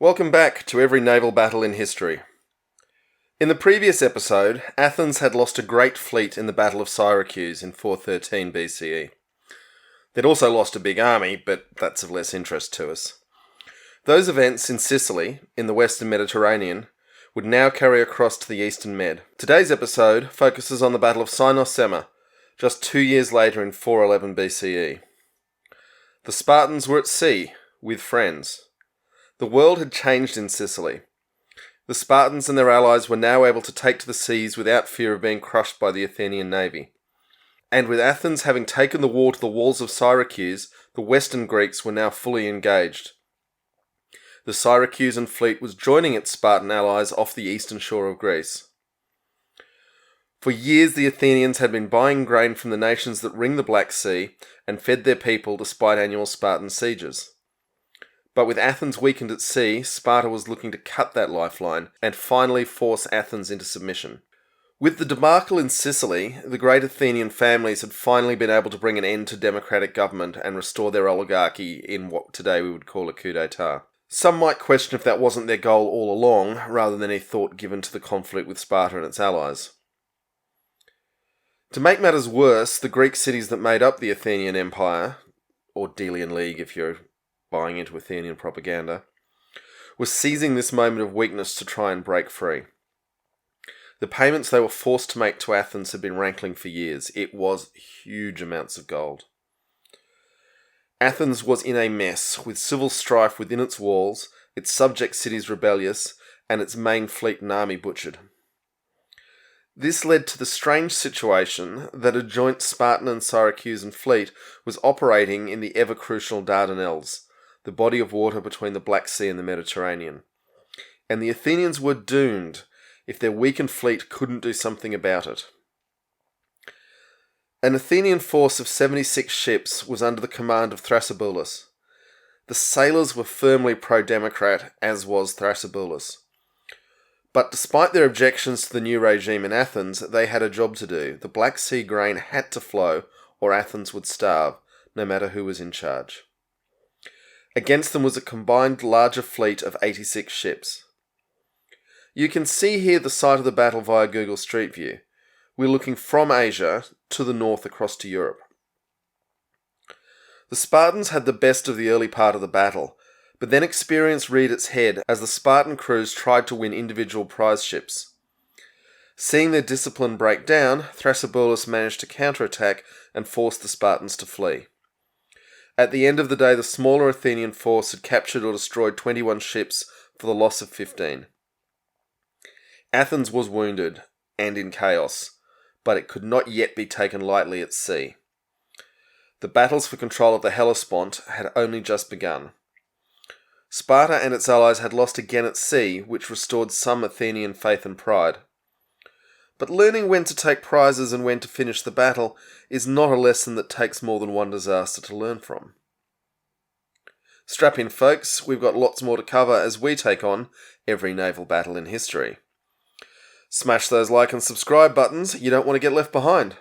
Welcome back to every naval battle in history. In the previous episode, Athens had lost a great fleet in the Battle of Syracuse in 413 BCE. They'd also lost a big army, but that's of less interest to us. Those events in Sicily, in the western Mediterranean, would now carry across to the eastern Med. Today's episode focuses on the Battle of Cynossema, just 2 years later in 411 BCE. The Spartans were at sea, with friends. The world had changed in Sicily. The Spartans and their allies were now able to take to the seas without fear of being crushed by the Athenian navy. And with Athens having taken the war to the walls of Syracuse, the Western Greeks were now fully engaged. The Syracusan fleet was joining its Spartan allies off the eastern shore of Greece. For years the Athenians had been buying grain from the nations that ring the Black Sea and fed their people despite annual Spartan sieges. But with Athens weakened at sea, Sparta was looking to cut that lifeline and finally force Athens into submission. With the debacle in Sicily, the great Athenian families had finally been able to bring an end to democratic government and restore their oligarchy in what today we would call a coup d'etat. Some might question if that wasn't their goal all along, rather than any thought given to the conflict with Sparta and its allies. To make matters worse, the Greek cities that made up the Athenian Empire, or Delian League if you're buying into Athenian propaganda, was seizing this moment of weakness to try and break free. The payments they were forced to make to Athens had been rankling for years. It was huge amounts of gold. Athens was in a mess, with civil strife within its walls, its subject cities rebellious, and its main fleet and army butchered. This led to the strange situation that a joint Spartan and Syracusan fleet was operating in the ever-crucial Dardanelles, the body of water between the Black Sea and the Mediterranean. And the Athenians were doomed if their weakened fleet couldn't do something about it. An Athenian force of 76 ships was under the command of Thrasybulus. The sailors were firmly pro-democrat, as was Thrasybulus. But despite their objections to the new regime in Athens, they had a job to do. The Black Sea grain had to flow, or Athens would starve, no matter who was in charge. Against them was a combined larger fleet of 86 ships. You can see here the site of the battle via Google Street View. We're looking from Asia to the north across to Europe. The Spartans had the best of the early part of the battle, but then experience reared its head as the Spartan crews tried to win individual prize ships. Seeing their discipline break down, Thrasybulus managed to counterattack and force the Spartans to flee. At the end of the day, the smaller Athenian force had captured or destroyed 21 ships for the loss of 15. Athens was wounded and in chaos, but it could not yet be taken lightly at sea. The battles for control of the Hellespont had only just begun. Sparta and its allies had lost again at sea, which restored some Athenian faith and pride. But learning when to take prizes and when to finish the battle is not a lesson that takes more than one disaster to learn from. Strap in, folks, we've got lots more to cover as we take on every naval battle in history. Smash those like and subscribe buttons, you don't want to get left behind.